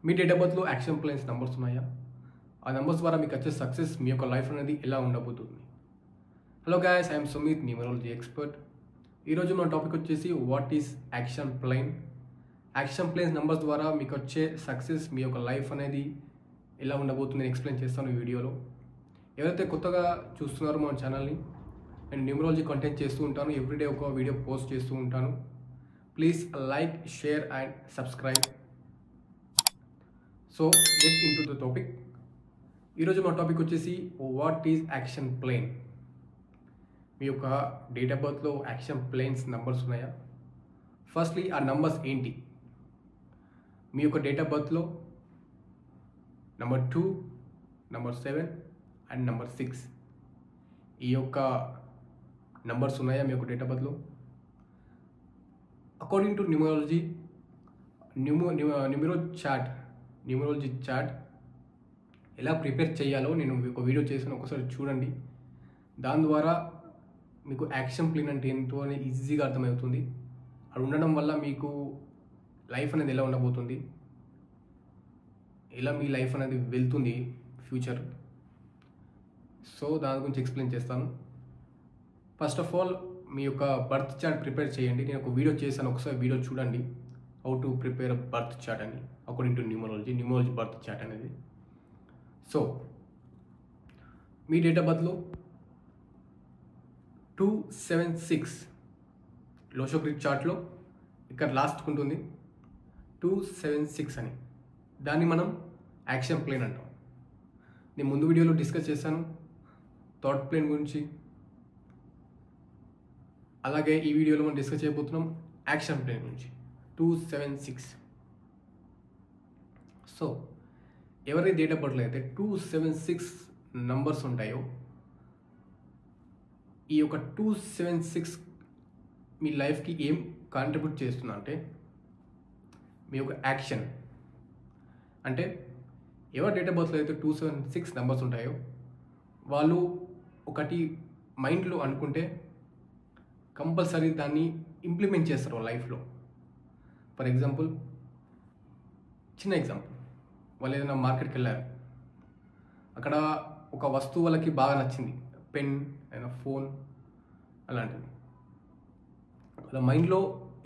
Me date of బర్త్లో action plans numbers ఉన్నాయా? ఆ నెంబర్స్ ద్వారా మీకు వచ్చే సక్సెస్ మీ యొక్క లైఫ్ అనేది ఎలా ఉండబోతుంది? Hello guys, I'm Sumit, numerology expert. ఈరోజు నా టాపిక్ వచ్చేసి what is action plan. Action plans numbers ద్వారా మీకు వచ్చే సక్సెస్ మీ యొక్క లైఫ్ అనేది ఎలా ఉండబోతుంది ఎక్స్ప్లెయిన్ చేస్తాను ఈ వీడియోలో. ఎవరైతే కొత్తగా చూస్తున్నారో మన ఛానల్ని, నేను న్యూమరాలజీ కంటెంట్ చేస్తూ ఉంటాను, ఎవ్రీడే ఒక వీడియో పోస్ట్ చేస్తూ ఉంటాను. Please like, share and subscribe. So get into the topic. ఈరోజు మా టాపిక్ వచ్చేసి వాట్ ఈజ్ యాక్షన్ ప్లాన్. మీ యొక్క డేట్ ఆఫ్ బర్త్లో యాక్షన్ ప్లాన్స్ నెంబర్స్ ఉన్నాయా? ఫస్ట్లీ ఆ నెంబర్స్ ఏంటి? మీ యొక్క డేట్ ఆఫ్ బర్త్లో నెంబర్ 2, నెంబర్ 7 అండ్ నెంబర్ 6 ఈ యొక్క నెంబర్స్ ఉన్నాయా మీ యొక్క డేట్ ఆఫ్ బర్త్లో? According to numerology numerology chart ఎలా ప్రిపేర్ చేయాలో నేను ఒక వీడియో చేశాను, ఒకసారి చూడండి. దాని ద్వారా మీకు యాక్షన్ ప్లాన్ అంటే ఏంటో అని ఈజీగా అర్థమవుతుంది. అది ఉండడం వల్ల మీకు లైఫ్ అనేది ఎలా ఉండబోతుంది, ఎలా మీ లైఫ్ అనేది వెళ్తుంది ఫ్యూచర్. సో దాని గురించి ఎక్స్ప్లెయిన్ చేస్తాను. ఫస్ట్ ఆఫ్ ఆల్ మీ యొక్క బర్త్ చార్ట్ ప్రిపేర్ చేయండి. నేను ఒక వీడియో చేశాను, ఒకసారి వీడియో చూడండి. How to prepare birth chart అని according to numerology birth chart అనేది. సో మీ డేట్ ఆఫ్ బర్త్లో 276 లోషోగ్రిడ్ చార్ట్లో ఇక్కడ లాస్ట్కి ఉంటుంది 276 అని. దాన్ని మనం యాక్షన్ ప్లాన్ అంటాం. నేను ముందు వీడియోలో డిస్కస్ చేశాను థాట్ ప్లాన్ గురించి. అలాగే ఈ వీడియోలో మనం డిస్కస్ చేయబోతున్నాం యాక్షన్ ప్లాన్ గురించి. 276. సో ఎవరి డేట్ ఆఫ్ బర్త్లో అయితే 276 నంబర్స్ ఉంటాయో, ఈ యొక్క 276 మీ లైఫ్కి ఏం కాంట్రిబ్యూట్ చేస్తున్నా అంటే మీ యొక్క యాక్షన్. అంటే ఎవరి డేట్ ఆఫ్ బర్త్లో అయితే 276 నెంబర్స్ ఉంటాయో వాళ్ళు ఒకటి మైండ్లో అనుకుంటే కంపల్సరీ దాన్ని ఇంప్లిమెంట్ చేస్తారు వాళ్ళ లైఫ్లో. ఫర్ ఎగ్జాంపుల్, చిన్న ఎగ్జాంపుల్, వాళ్ళు ఏదైనా మార్కెట్కి వెళ్ళారు, అక్కడ ఒక వస్తువు వాళ్ళకి బాగా నచ్చింది, పెన్ అయినా ఫోన్ అలాంటివి. వాళ్ళ మైండ్లో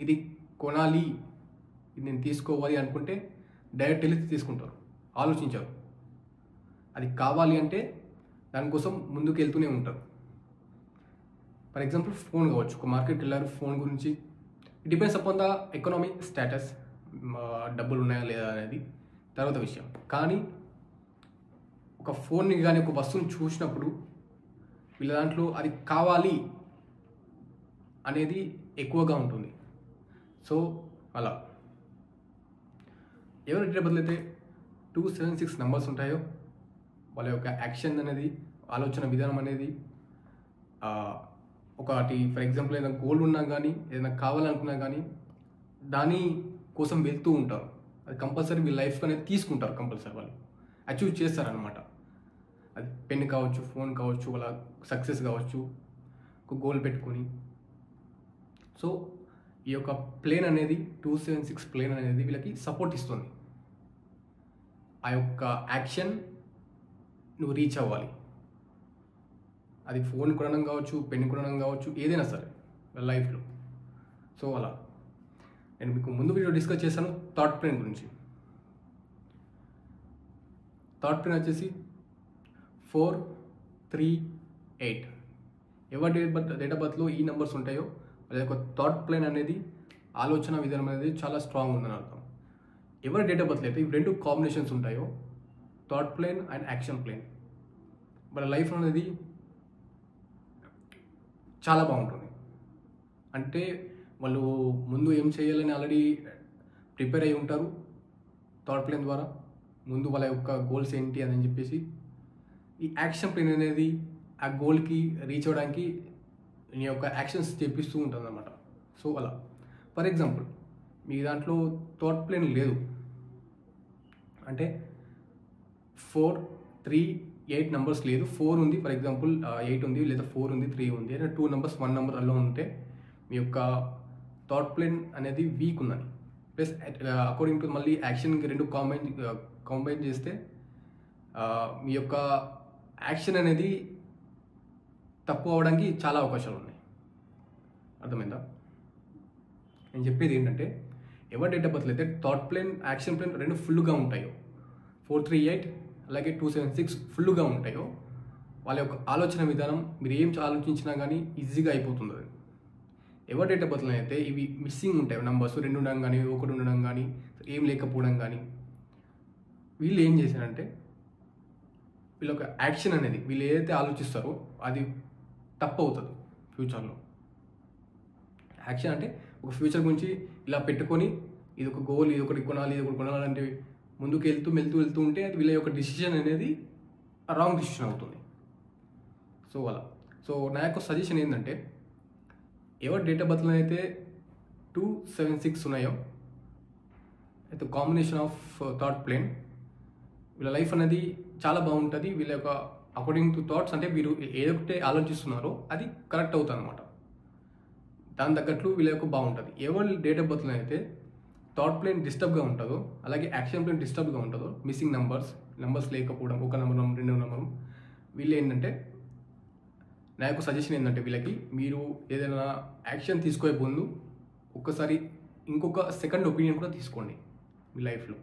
ఇది కొనాలి, ఇది నేను తీసుకోవాలి అనుకుంటే డైరెక్ట్ వెళ్ళి తీసుకుంటారు, ఆలోచించారు. అది కావాలి అంటే దానికోసం ముందుకు వెళ్తూనే ఉంటారు. ఫర్ ఎగ్జాంపుల్ ఫోన్ కావచ్చు, ఒక మార్కెట్కి వెళ్ళారు, ఫోన్ గురించి it depends upon the economy status, డబ్బులు ఉన్నాయా లేదా అనేది తర్వాత విషయం. కానీ ఒక ఫోన్ని కానీ ఒక వస్తువుని చూసినప్పుడు వీళ్ళ దాంట్లో అది కావాలి అనేది ఎక్కువగా ఉంటుంది. సో అలా ఎవరి డేట్ ఆఫ్ బర్త్ అయితే 276 నెంబర్స్ ఉంటాయో వాళ్ళ యొక్క యాక్షన్ అనేది, ఆలోచన విధానం అనేది ఒకటి, ఫర్ ఎగ్జాంపుల్ ఏదైనా గోల్ ఉన్నా కానీ ఏదైనా కావాలనుకున్నా కానీ దాని కోసం వెళ్తూ ఉంటారు. అది కంపల్సరీ మీ లైఫ్ అనేది తీసుకుంటారు, కంపల్సరీ వాళ్ళు అచీవ్ చేస్తారనమాట. అది పెన్ కావచ్చు, ఫోన్ కావచ్చు, వాళ్ళ సక్సెస్ కావచ్చు, ఒక గోల్ పెట్టుకొని. సో ఈ యొక్క ప్లాన్ అనేది 276 ప్లాన్ అనేది వీళ్ళకి సపోర్ట్ ఇస్తుంది. ఆ యొక్క యాక్షన్ నువ్వు రీచ్ అవ్వాలి. అది ఫోన్ కొనడం కావచ్చు, పెన్ కొనడం కావచ్చు, ఏదైనా సరే లైఫ్లో. సో అలా నేను మీకు ముందు వీడియో డిస్కస్ చేశాను థాట్ ప్లాన్ గురించి. థాట్ ప్లాన్ వచ్చేసి 4, 3, 8 ఎవరి డేట్ ఆఫ్ బర్త్లో ఈ నెంబర్స్ ఉంటాయో వాళ్ళ యొక్క థాట్ ప్లాన్ అనేది, ఆలోచన విధానం అనేది చాలా స్ట్రాంగ్ ఉందని అర్థం. ఎవరి డేట్ ఆఫ్ బర్త్లో అయితే ఈ రెండు కాంబినేషన్స్ ఉంటాయో, thought plan and action plan, వాళ్ళ లైఫ్ అనేది చాలా బాగుంటుంది. అంటే వాళ్ళు ముందు ఏం చేయాలని ఆల్రెడీ ప్రిపేర్ అయి ఉంటారు థాట్ ప్లాన్ ద్వారా. ముందు వాళ్ళ యొక్క గోల్స్ ఏంటి అని చెప్పేసి ఈ యాక్షన్ ప్లాన్ అనేది ఆ గోల్కి రీచ్ అవ్వడానికి నీ యొక్క యాక్షన్స్ చేపిస్తూ ఉంటుంది అన్నమాట. సో అలా ఫర్ ఎగ్జాంపుల్ మీ దాంట్లో థాట్ ప్లాన్ లేదు అంటే 4, 3, 8 నెంబర్స్ లేదు, 4 ఉంది, ఫర్ ఎగ్జాంపుల్ 8 ఉంది, లేదా 4 ఉంది, 3 ఉంది, అంటే 2 నెంబర్స్ 1 నెంబర్ అలా ఉంటే మీ యొక్క థాట్ ప్లాన్ అనేది వీక్ ఉందని. ప్లస్ అకార్డింగ్ టు మళ్ళీ యాక్షన్కి రెండు కాంబైన్ చేస్తే మీ యొక్క యాక్షన్ అనేది తప్పు అవడానికి చాలా అవకాశాలు ఉన్నాయి. అర్థమైందా? నేను చెప్పేది ఏంటంటే ఎవరి డేట్ ఆఫ్ బర్త్లో అయితే థాట్ ప్లేన్ యాక్షన్ ప్లేన్ రెండు ఫుల్గా ఉంటాయో, 438 అలాగే 276 ఫుల్గా ఉంటాయో, వాళ్ళ యొక్క ఆలోచన విధానం మీరు ఏం ఆలోచించినా కానీ ఈజీగా అయిపోతుంది. అది ఎవరి డేట్ ఆఫ్ బర్త్లో అయితే ఇవి మిస్సింగ్ ఉంటాయి, నంబర్స్ 2 ఉండడం కానీ 1 ఉండడం కానీ ఏం లేకపోవడం కానీ, వీళ్ళు ఏం చేశారంటే వీళ్ళ యొక్క యాక్షన్ అనేది వీళ్ళు ఏదైతే ఆలోచిస్తారో అది తప్పు అవుతుంది ఫ్యూచర్లో. యాక్షన్ అంటే ఒక ఫ్యూచర్ గురించి ఇలా పెట్టుకొని ఇది ఒక గోల్, ఇది ఒకటి కొనాలి, ఇది ఒకటి కొనాలంటే ముందుకు వెళ్తూ ఉంటే అది వీళ్ళ యొక్క డిసిషన్ అనేది రాంగ్ డిసిషన్ అవుతుంది. సో నా యొక్క సజెషన్ ఏంటంటే ఎవరి డేట్ ఆఫ్ బర్త్లో అయితే 276 ఉన్నాయో అయితే కాంబినేషన్ ఆఫ్ థాట్ ప్లేన్, వీళ్ళ లైఫ్ అనేది చాలా బాగుంటుంది. వీళ్ళ యొక్క అకార్డింగ్ టు థాట్స్ అంటే వీరు ఏదైతే ఆలోచిస్తున్నారో అది కరెక్ట్ అవుతుంది అనమాట. దాని తగ్గట్లు వీళ్ళ యొక్క బాగుంటుంది. ఎవరి డేట్ ఆఫ్ బర్త్లో అయితే థాట్ ప్లేన్ డిస్టర్బ్గా ఉంటుందో అలాగే యాక్షన్ ప్లేన్ డిస్టర్బ్గా ఉంటుందో, మిస్సింగ్ నంబర్స్ లేకపోవడం, ఒక నెంబర్ 2 నెంబర్, వీళ్ళు ఏంటంటే నా యొక్క సజెషన్ ఏంటంటే వీళ్ళకి మీరు ఏదైనా యాక్షన్ తీసుకోే ముందు ఒక్కసారి ఇంకొక సెకండ్ ఒపీనియన్ కూడా తీసుకోండి మీ లైఫ్లో.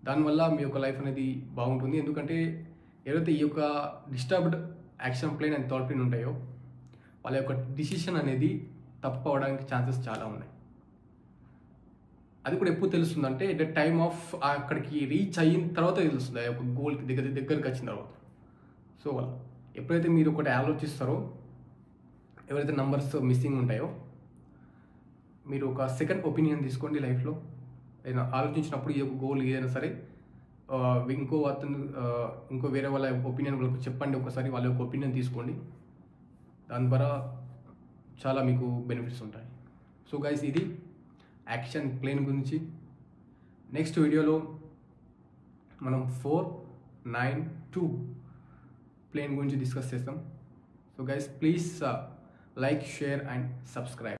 దానివల్ల మీ యొక్క లైఫ్ అనేది బాగుంటుంది. ఎందుకంటే ఏదైతే ఈ యొక్క disturbed action plane and thought plane ఉంటాయో వాళ్ళ యొక్క డిసిషన్ అనేది తప్పు అవడానికి ఛాన్సెస్ చాలా ఉన్నాయి. అది కూడా ఎప్పుడు తెలుస్తుంది అంటే ఎట్ ద టైమ్ ఆఫ్ అక్కడికి రీచ్ అయిన తర్వాత తెలుస్తుంది, ఆ యొక్క గోల్కి దగ్గరికి వచ్చిన తర్వాత. సో ఎప్పుడైతే మీరు ఒకటి ఆలోచిస్తారో, ఎవరైతే నంబర్స్ మిస్సింగ్ ఉంటాయో మీరు ఒక సెకండ్ ఒపీనియన్ తీసుకోండి లైఫ్లో. ఏదైనా ఆలోచించినప్పుడు ఈ యొక్క గోల్ ఏదైనా సరే ఇంకో వేరే వాళ్ళ ఒపీనియన్ వాళ్ళకి చెప్పండి, ఒకసారి వాళ్ళ యొక్క ఒపీనియన్ తీసుకోండి. దాని ద్వారా చాలా మీకు బెనిఫిట్స్ ఉంటాయి. సో గైస్, ఇది యాక్షన్ ప్లేన్ గురించి. నెక్స్ట్ వీడియోలో మనం 492 ప్లేన్ గురించి డిస్కస్ చేస్తాం. So guys, please like, share and subscribe.